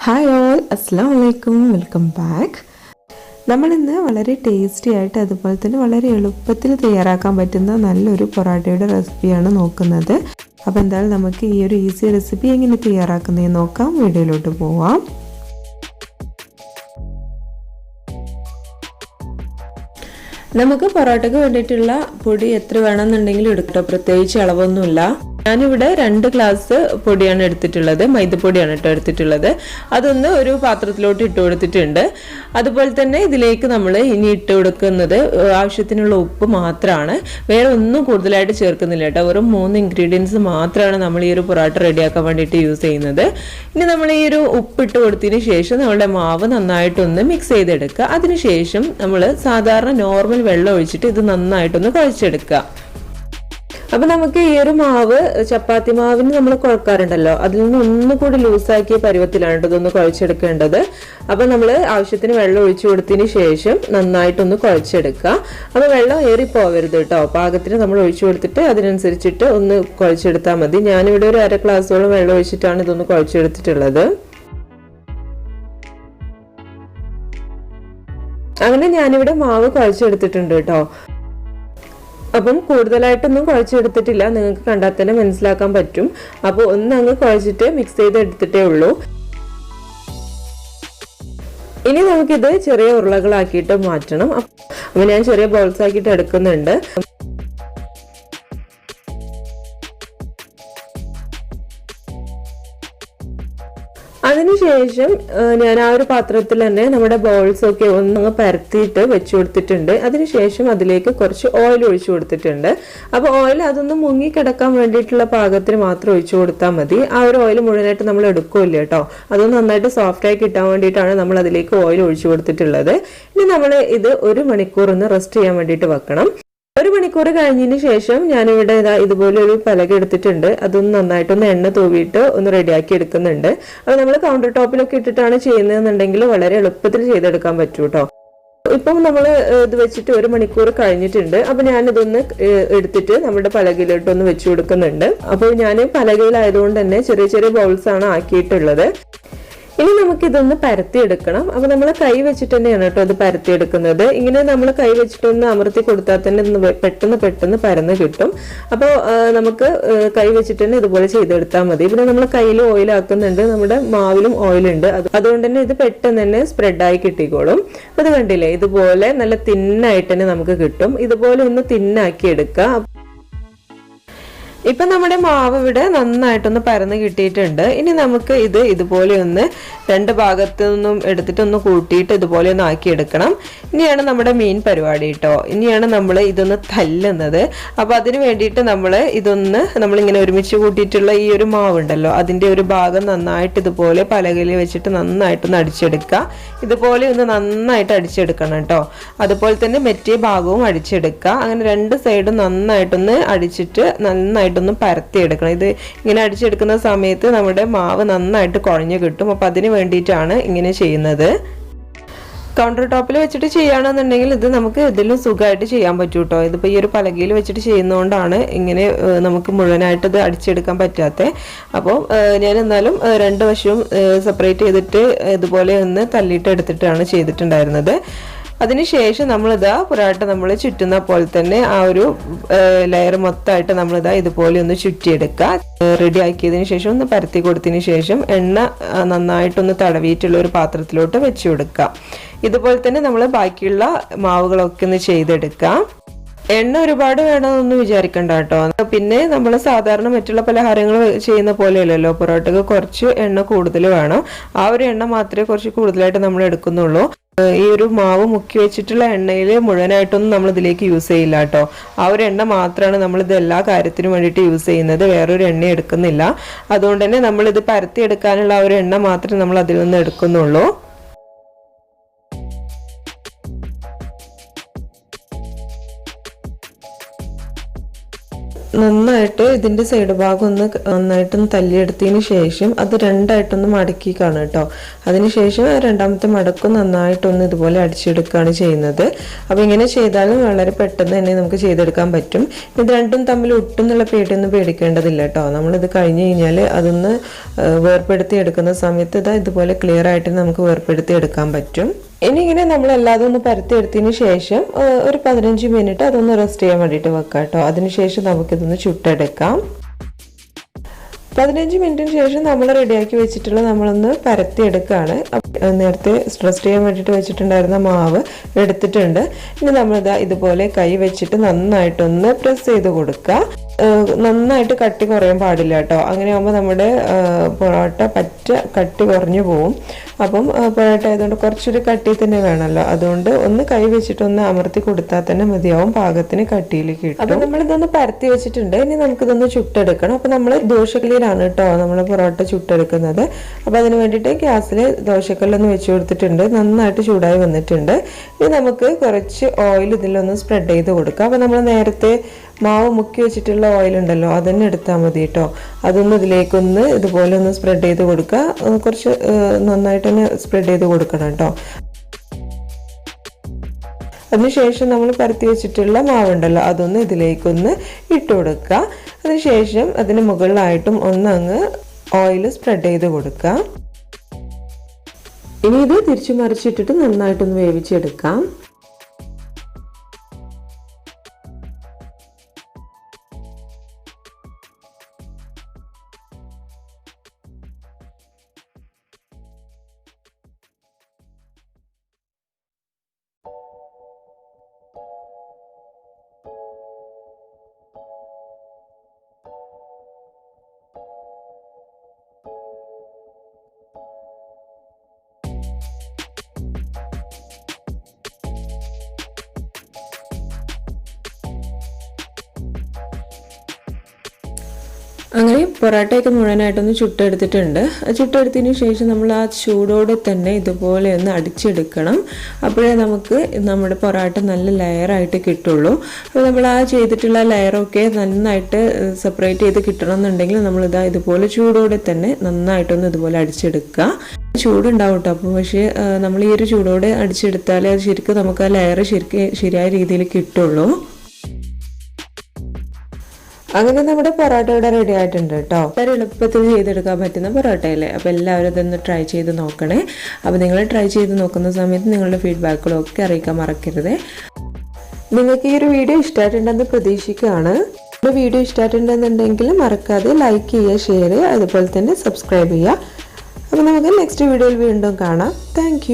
Hi all, അസ്സലാമു അലൈക്കും, welcome back. നമ്മളിന്ന് വളരെ ടേസ്റ്റി ആയിട്ട് അതുപോലെ തന്നെ വളരെ എളുപ്പത്തിൽ തയ്യാറാക്കാൻ പറ്റുന്ന നല്ലൊരു പൊറാട്ടയുടെ റെസിപ്പിയാണ് നോക്കുന്നത്. അപ്പോൾ എന്തായാലും നമുക്ക് ഈ ഒരു ഈസി റെസിപ്പി എങ്ങനെ തയ്യാറാക്കുന്നതെന്ന് നോക്കാം. വീഡിയോയിലോട്ട് പോവാം. നമുക്ക് പൊറോട്ടയ്ക്ക് വേണ്ടിയിട്ടുള്ള പൊടി എത്ര വേണമെന്നുണ്ടെങ്കിലും എടുക്കട്ടോ, പ്രത്യേകിച്ച് അളവൊന്നുമില്ല. ഞാനിവിടെ 2 ഗ്ലാസ് പൊടിയാണ് എടുത്തിട്ടുള്ളത്, മൈദപ്പൊടിയാണ് കേട്ടോ എടുത്തിട്ടുള്ളത്. അതൊന്ന് ഒരു പാത്രത്തിലോട്ട് ഇട്ട് കൊടുത്തിട്ടുണ്ട്. അതുപോലെ തന്നെ ഇതിലേക്ക് നമ്മൾ ഇനി ഇട്ട് കൊടുക്കുന്നത് ആവശ്യത്തിനുള്ള ഉപ്പ് മാത്രമാണ്, വേറെ ഒന്നും കൂടുതലായിട്ട് ചേർക്കുന്നില്ല കേട്ടോ. വെറും 3 ഇൻഗ്രീഡിയൻസ് മാത്രമാണ് നമ്മൾ ഈ ഒരു പൊറോട്ട റെഡിയാക്കാൻ വേണ്ടിയിട്ട് യൂസ് ചെയ്യുന്നത്. ഇനി നമ്മൾ ഈ ഒരു ഉപ്പ് ഇട്ട് കൊടുത്തതിന് ശേഷം നമ്മുടെ മാവ് നന്നായിട്ടൊന്ന് മിക്സ് ചെയ്തെടുക്കുക. അതിനുശേഷം നമ്മൾ സാധാരണ നോർമൽ വെള്ളം ഒഴിച്ചിട്ട് ഇത് നന്നായിട്ടൊന്ന് കുഴച്ചെടുക്കുക. അപ്പൊ നമുക്ക് ഈ ഒരു മാവ് ചപ്പാത്തി മാവിന് നമ്മൾ കുഴക്കാറുണ്ടല്ലോ, അതിൽ നിന്ന് ഒന്നുകൂടി ലൂസാക്കിയ പരുവത്തിലാണ് ഇതൊന്ന് കുഴച്ചെടുക്കേണ്ടത്. അപ്പൊ നമ്മൾ ആവശ്യത്തിന് വെള്ളം ഒഴിച്ചു കൊടുത്തതിന് ശേഷം നന്നായിട്ടൊന്ന് കുഴച്ചെടുക്കുക. അപ്പൊ വെള്ളം ഏറിപ്പോവരുത് കേട്ടോ, പാകത്തിന് നമ്മൾ ഒഴിച്ചു കൊടുത്തിട്ട് അതിനനുസരിച്ചിട്ട് ഒന്ന് കുഴച്ചെടുത്താൽ മതി. ഞാനിവിടെ ഒരു 1/2 ഗ്ലാസോളം വെള്ളം ഒഴിച്ചിട്ടാണ് ഇതൊന്ന് കുഴച്ചെടുത്തിട്ടുള്ളത്. അങ്ങനെ ഞാനിവിടെ മാവ് കുഴച്ചെടുത്തിട്ടുണ്ട് കേട്ടോ. അപ്പം കൂടുതലായിട്ടൊന്നും കുഴച്ചെടുത്തിട്ടില്ല, നിങ്ങൾക്ക് കണ്ടാൽ തന്നെ മനസ്സിലാക്കാൻ പറ്റും. അപ്പോൾ ഒന്ന് അങ്ങ് കുഴച്ചിട്ട് മിക്സ് ചെയ്ത് എടുത്തിട്ടേ ഉള്ളൂ. ഇനി നമുക്കിത് ചെറിയ ഉരുളകളാക്കിയിട്ട് മാറ്റണം. അപ്പോൾ ഞാൻ ചെറിയ ബോൾസ് ആക്കിയിട്ട് എടുക്കുന്നുണ്ട്. അതിനുശേഷം ഞാൻ ആ ഒരു പാത്രത്തിൽ തന്നെ നമ്മുടെ ബോൾസ് ഒക്കെ ഒന്നങ്ങ് പരത്തിയിട്ട് വെച്ചു കൊടുത്തിട്ടുണ്ട്. അതിനുശേഷം അതിലേക്ക് കുറച്ച് ഓയിൽ ഒഴിച്ചു കൊടുത്തിട്ടുണ്ട്. അപ്പോൾ ഓയിൽ അതൊന്ന് മുങ്ങി കിടക്കാൻ വേണ്ടിയിട്ടുള്ള പാകത്തിന് മാത്രം ഒഴിച്ചു കൊടുത്താൽ മതി. ആ ഒരു ഓയിൽ മുഴുവനായിട്ട് നമ്മൾ എടുക്കില്ല കേട്ടോ, അതൊന്ന് നന്നായിട്ട് സോഫ്റ്റായി കിട്ടാൻ വേണ്ടിയിട്ടാണ് നമ്മൾ അതിലേക്ക് ഓയിൽ ഒഴിച്ചു കൊടുത്തിട്ടുള്ളത്. ഇനി നമ്മൾ ഇത് 1 മണിക്കൂർ ഒന്ന് റെസ്റ്റ് ചെയ്യാൻ വേണ്ടിയിട്ട് വെക്കണം. 1 മണിക്കൂർ കഴിഞ്ഞതിന് ശേഷം ഞാനിവിടെ ഇതുപോലെ ഒരു പലക എടുത്തിട്ടുണ്ട്. അതൊന്ന് നന്നായിട്ടൊന്ന് എണ്ണ തൂവിയിട്ട് ഒന്ന് റെഡിയാക്കി എടുക്കുന്നുണ്ട്. അത് നമ്മൾ കൗണ്ടർ ടോപ്പിലൊക്കെ ഇട്ടിട്ടാണ് ചെയ്യുന്നതെന്നുണ്ടെങ്കിൽ വളരെ എളുപ്പത്തിൽ ചെയ്തെടുക്കാൻ പറ്റൂ കേട്ടോ. ഇപ്പം നമ്മൾ ഇത് വെച്ചിട്ട് 1 മണിക്കൂർ കഴിഞ്ഞിട്ടുണ്ട്. അപ്പൊ ഞാനിതൊന്ന് എടുത്തിട്ട് നമ്മുടെ പലകയിലോട്ടൊന്ന് വെച്ചു കൊടുക്കുന്നുണ്ട്. അപ്പോൾ ഞാൻ പലകയിലായതുകൊണ്ട് തന്നെ ചെറിയ ചെറിയ ബൗൾസ് ആണ് ആക്കിയിട്ടുള്ളത്. ഇനി നമുക്കിതൊന്ന് പരത്തിയെടുക്കണം. അപ്പൊ നമ്മൾ കൈ വെച്ചിട്ട് തന്നെയാണ് കേട്ടോ ഇത് പരത്തിയെടുക്കുന്നത്. ഇങ്ങനെ നമ്മൾ കൈ വെച്ചിട്ടൊന്ന് അമർത്തി കൊടുത്താൽ തന്നെ പെട്ടെന്ന് പരന്ന് കിട്ടും. അപ്പോൾ നമുക്ക് കൈ വെച്ചിട്ട് തന്നെ ഇതുപോലെ ചെയ്തെടുത്താൽ മതി. പിന്നെ നമ്മൾ കയ്യിൽ ഓയിൽ ആക്കുന്നുണ്ട്, നമ്മുടെ മാവിലും ഓയിലുണ്ട്, അതുകൊണ്ട് തന്നെ ഇത് പെട്ടെന്ന് തന്നെ സ്പ്രെഡായി കിട്ടിക്കോളും. അത് കണ്ടില്ലേ, ഇതുപോലെ നല്ല തിന്നായിട്ട് തന്നെ നമുക്ക് കിട്ടും. ഇതുപോലെ ഒന്ന് തിന്നാക്കി എടുക്കുക. ഇപ്പൊ നമ്മുടെ മാവ് ഇവിടെ നന്നായിട്ടൊന്ന് പരന്ന് കിട്ടിയിട്ടുണ്ട്. ഇനി നമുക്ക് ഇത് ഇതുപോലെ ഒന്ന് 2 ഭാഗത്തു നിന്നും എടുത്തിട്ട് ഒന്ന് കൂട്ടിയിട്ട് ഇതുപോലെ ഒന്ന് ആക്കിയെടുക്കണം. ഇനിയാണ് നമ്മുടെ മെയിൻ പരിപാടി കേട്ടോ. ഇനിയാണ് നമ്മൾ ഇതൊന്ന് തല്ലുന്നത്. അപ്പൊ അതിന് വേണ്ടിയിട്ട് നമ്മളിങ്ങനെ ഒരുമിച്ച് കൂട്ടിയിട്ടുള്ള ഈ ഒരു മാവുണ്ടല്ലോ, അതിന്റെ ഒരു ഭാഗം നന്നായിട്ട് ഇതുപോലെ പലകയിൽ വെച്ചിട്ട് നന്നായിട്ടൊന്ന് അടിച്ചെടുക്കുക. ഇതുപോലെ ഒന്ന് നന്നായിട്ട് അടിച്ചെടുക്കണം കേട്ടോ. അതുപോലെ തന്നെ മറ്റേ ഭാഗവും അടിച്ചെടുക്കുക. അങ്ങനെ 2 സൈഡും നന്നായിട്ടൊന്ന് അടിച്ചിട്ട് നന്നായിട്ടൊന്ന് പരത്തിയെടുക്കണം. ഇത് ഇങ്ങനെ അടിച്ചെടുക്കുന്ന സമയത്ത് നമ്മുടെ മാവ് നന്നായിട്ട് കുഴഞ്ഞു കിട്ടും. അപ്പൊ അതിന് വേണ്ടിയിട്ടാണ് ഇങ്ങനെ ചെയ്യുന്നത്. കൗണ്ടർ ടോപ്പിൽ വെച്ചിട്ട് ചെയ്യുകയാണെന്നുണ്ടെങ്കിൽ ഇത് നമുക്ക് ഇതിലും സുഖമായിട്ട് ചെയ്യാൻ പറ്റും കേട്ടോ. ഇതിപ്പോൾ ഈ ഒരു പലകയിൽ വെച്ചിട്ട് ചെയ്യുന്നതുകൊണ്ടാണ് ഇങ്ങനെ നമുക്ക് മുഴുവനായിട്ട് ഇത് അടിച്ചെടുക്കാൻ പറ്റാത്തത്. അപ്പോൾ ഞാൻ എന്നാലും 2 വശവും സെപ്പറേറ്റ് ചെയ്തിട്ട് ഇതുപോലെ ഒന്ന് തല്ലിയിട്ട് എടുത്തിട്ടാണ് ചെയ്തിട്ടുണ്ടായിരുന്നത്. അതിനുശേഷം നമ്മളിതാ പൊറോട്ട നമ്മൾ ചുറ്റുന്ന പോലെ തന്നെ ആ ഒരു ലെയർ മൊത്തമായിട്ട് നമ്മളിതാ ഇതുപോലെ ഒന്ന് ചുറ്റിയെടുക്കുക. റെഡി ആക്കിയതിന് ശേഷം ഒന്ന് പരത്തി കൊടുത്തതിന് ശേഷം എണ്ണ നന്നായിട്ടൊന്ന് തടവിയിട്ടുള്ള ഒരു പാത്രത്തിലോട്ട് വെച്ചു കൊടുക്കുക. ഇതുപോലെ തന്നെ നമ്മൾ ബാക്കിയുള്ള മാവുകളൊക്കെ ഒന്ന് ചെയ്തെടുക്കുക. എണ്ണ ഒരുപാട് വേണമെന്നൊന്നും വിചാരിക്കണ്ട കേട്ടോ. പിന്നെ നമ്മൾ സാധാരണ മറ്റുള്ള പലഹാരങ്ങൾ ചെയ്യുന്ന പോലെയല്ലല്ലോ, പൊറോട്ടക്ക് കുറച്ച് എണ്ണ കൂടുതൽ വേണം. ആ ഒരു എണ്ണ മാത്രമേ കുറച്ച് കൂടുതലായിട്ട് നമ്മൾ എടുക്കുന്നുള്ളൂ. ഈ ഒരു മാവ് മുക്കി വെച്ചിട്ടുള്ള എണ്ണയിൽ മുഴുവനായിട്ടൊന്നും നമ്മൾ ഇതിലേക്ക് യൂസ് ചെയ്യില്ല കേട്ടോ. ആ ഒരു എണ്ണ മാത്രമാണ് നമ്മൾ ഇത് എല്ലാ കാര്യത്തിനും വേണ്ടിയിട്ട് യൂസ് ചെയ്യുന്നത്, വേറൊരു എണ്ണ എടുക്കുന്നില്ല. അതുകൊണ്ട് തന്നെ നമ്മളിത് പരത്തി എടുക്കാനുള്ള ആ ഒരു എണ്ണ മാത്രമേ നമ്മൾ അതിൽ നിന്ന് എടുക്കുന്നുള്ളൂ. നന്നായിട്ട് ഇതിൻ്റെ സൈഡ് ഭാഗം ഒന്ന് നന്നായിട്ടൊന്ന് തല്ലിയെടുത്തതിന് ശേഷം അത് രണ്ടായിട്ടൊന്ന് മടക്കി കാണും കേട്ടോ. അതിനുശേഷം രണ്ടാമത്തെ മടക്കും നന്നായിട്ടൊന്ന് ഇതുപോലെ അടിച്ചെടുക്കുകയാണ് ചെയ്യുന്നത്. അപ്പോൾ ഇങ്ങനെ ചെയ്താലും വളരെ പെട്ടെന്ന് തന്നെ നമുക്ക് ചെയ്തെടുക്കാൻ പറ്റും. ഇത് രണ്ടും തമ്മിൽ ഒട്ടുന്നുള്ള പേടിയൊന്നും പേടിക്കേണ്ടതില്ല കേട്ടോ. നമ്മളിത് കഴിഞ്ഞ് കഴിഞ്ഞാൽ അതൊന്ന് വേർപ്പെടുത്തി എടുക്കുന്ന സമയത്ത് ഇതുപോലെ ക്ലിയർ ആയിട്ട് നമുക്ക് വേർപ്പെടുത്തി എടുക്കാൻ പറ്റും. ഇനി ഇങ്ങനെ നമ്മൾ എല്ലാതും ഒന്ന് പരത്തി എടുത്തതിന് ശേഷം ഒരു 15 മിനിറ്റ് അതൊന്ന് റെസ്റ്റ് ചെയ്യാൻ വേണ്ടിയിട്ട് വെക്കാം കേട്ടോ. അതിനുശേഷം നമുക്കിതൊന്ന് ചുട്ടെടുക്കാം. 15 മിനിറ്റിന് ശേഷം നമ്മൾ റെഡിയാക്കി വെച്ചിട്ടുള്ള നമ്മളൊന്ന് പരത്തി എടുക്കുകയാണ്. നേരത്തെ റെസ്റ്റ് ചെയ്യാൻ വേണ്ടിയിട്ട് വെച്ചിട്ടുണ്ടായിരുന്ന മാവ് എടുത്തിട്ടുണ്ട്. ഇനി നമ്മളിതാ ഇതുപോലെ കൈ വെച്ചിട്ട് നന്നായിട്ടൊന്ന് പ്രസ് ചെയ്ത് കൊടുക്കുക. നന്നായിട്ട് കട്ടി കുറയാൻ പാടില്ല കേട്ടോ. അങ്ങനെ ആകുമ്പോൾ നമ്മുടെ പൊറോട്ട കട്ടി കുറഞ്ഞു പോവും. അപ്പം പൊറോട്ട ആയതുകൊണ്ട് കുറച്ചൊരു കട്ടി തന്നെ വേണമല്ലോ. അതുകൊണ്ട് ഒന്ന് കൈ വെച്ചിട്ട് ഒന്ന് അമർത്തി കൊടുത്താൽ തന്നെ മതിയാവും. പാകത്തിന് കട്ടിയിൽ കിട്ടും. അപ്പം നമ്മളിതൊന്ന് പരത്തി വെച്ചിട്ടുണ്ട്. ഇനി നമുക്കിതൊന്ന് ചുട്ടെടുക്കണം. അപ്പം നമ്മൾ ദോശക്കല്ലിലാണ് കേട്ടോ നമ്മൾ പൊറോട്ട ചുട്ടെടുക്കുന്നത്. അപ്പം അതിന് വേണ്ടിയിട്ട് ഗ്യാസിൽ ദോശക്കല്ലൊന്ന് വെച്ച് കൊടുത്തിട്ടുണ്ട്. നന്നായിട്ട് ചൂടായി വന്നിട്ടുണ്ട്. ഇനി നമുക്ക് കുറച്ച് ഓയിൽ ഇതിലൊന്ന് സ്പ്രെഡ് ചെയ്ത് കൊടുക്കാം. അപ്പം നമ്മൾ നേരത്തെ മാവ് മുക്കി വെച്ചിട്ടുള്ള ഓയിൽ ഉണ്ടല്ലോ, അതന്നെ എടുത്താൽ മതി കേട്ടോ. അതൊന്ന് ഇതിലേക്കൊന്ന് ഇതുപോലെ ഒന്ന് സ്പ്രെഡ് ചെയ്ത് കൊടുക്കുക. കുറച്ച് നന്നായിട്ട് തന്നെ സ്പ്രെഡ് ചെയ്ത് കൊടുക്കണം കേട്ടോ. അതിനുശേഷം നമ്മൾ പരത്തി വെച്ചിട്ടുള്ള മാവുണ്ടല്ലോ അതൊന്ന് ഇതിലേക്കൊന്ന് ഇട്ട് കൊടുക്കുക. അതിനുശേഷം അതിന് മുകളിലായിട്ടും ഒന്നങ്ങ് ഓയിൽ സ്പ്രെഡ് ചെയ്ത് കൊടുക്കുക. ഇനി ഇത് തിരിച്ചു മറിച്ചിട്ടിട്ട് നന്നായിട്ടൊന്ന് വേവിച്ചെടുക്കാം. അങ്ങനെ പൊറോട്ടയൊക്കെ മുഴുവനായിട്ടൊന്ന് ചുട്ടെടുത്തിട്ടുണ്ട്. ചുട്ടെടുത്തതിന് ശേഷം നമ്മൾ ആ ചൂടോടെ തന്നെ ഇതുപോലെ ഒന്ന് അടിച്ചെടുക്കണം. അപ്പോഴേ നമുക്ക് നമ്മുടെ പൊറോട്ട നല്ല ലെയറായിട്ട് കിട്ടുള്ളൂ. അപ്പോൾ നമ്മൾ ആ ചെയ്തിട്ടുള്ള ലെയറൊക്കെ നന്നായിട്ട് സെപ്പറേറ്റ് ചെയ്ത് കിട്ടണം എന്നുണ്ടെങ്കിൽ നമ്മളിതാ ഇതുപോലെ ചൂടോടെ തന്നെ നന്നായിട്ടൊന്ന് ഇതുപോലെ അടിച്ചെടുക്കുക. ചൂടുണ്ടാവും കേട്ടോ. അപ്പം പക്ഷേ നമ്മൾ ഈ ഒരു ചൂടോടെ അടിച്ചെടുത്താലേ അത് ശരിക്കും നമുക്ക് ആ ലെയർ ശരിയായ രീതിയിൽ കിട്ടുള്ളൂ. അങ്ങനെ നമ്മുടെ പൊറോട്ട ഇവിടെ റെഡി ആയിട്ടുണ്ട് കേട്ടോ. വളരെ എളുപ്പത്തിൽ ചെയ്തെടുക്കാൻ പറ്റുന്ന പൊറോട്ടയല്ലേ. അപ്പോൾ എല്ലാവരും ഇതൊന്ന് ട്രൈ ചെയ്ത് നോക്കണേ. അപ്പോൾ നിങ്ങൾ ട്രൈ ചെയ്ത് നോക്കുന്ന സമയത്ത് നിങ്ങളുടെ ഫീഡ്ബാക്കുകളൊക്കെ അറിയിക്കാൻ മറക്കരുത്. നിങ്ങൾക്ക് ഈ ഒരു വീഡിയോ ഇഷ്ടമായിട്ടുണ്ടെന്ന് പ്രതീക്ഷിക്കുകയാണ്. ഈ വീഡിയോ ഇഷ്ടമായിട്ടുണ്ടെന്നുണ്ടെങ്കിൽ മറക്കാതെ ലൈക്ക് ചെയ്യുക, ഷെയർ ചെയ്യുക, അതുപോലെ തന്നെ സബ്സ്ക്രൈബ് ചെയ്യുക. അപ്പോൾ നമുക്ക് നെക്സ്റ്റ് വീഡിയോയിൽ വീണ്ടും കാണാം. താങ്ക്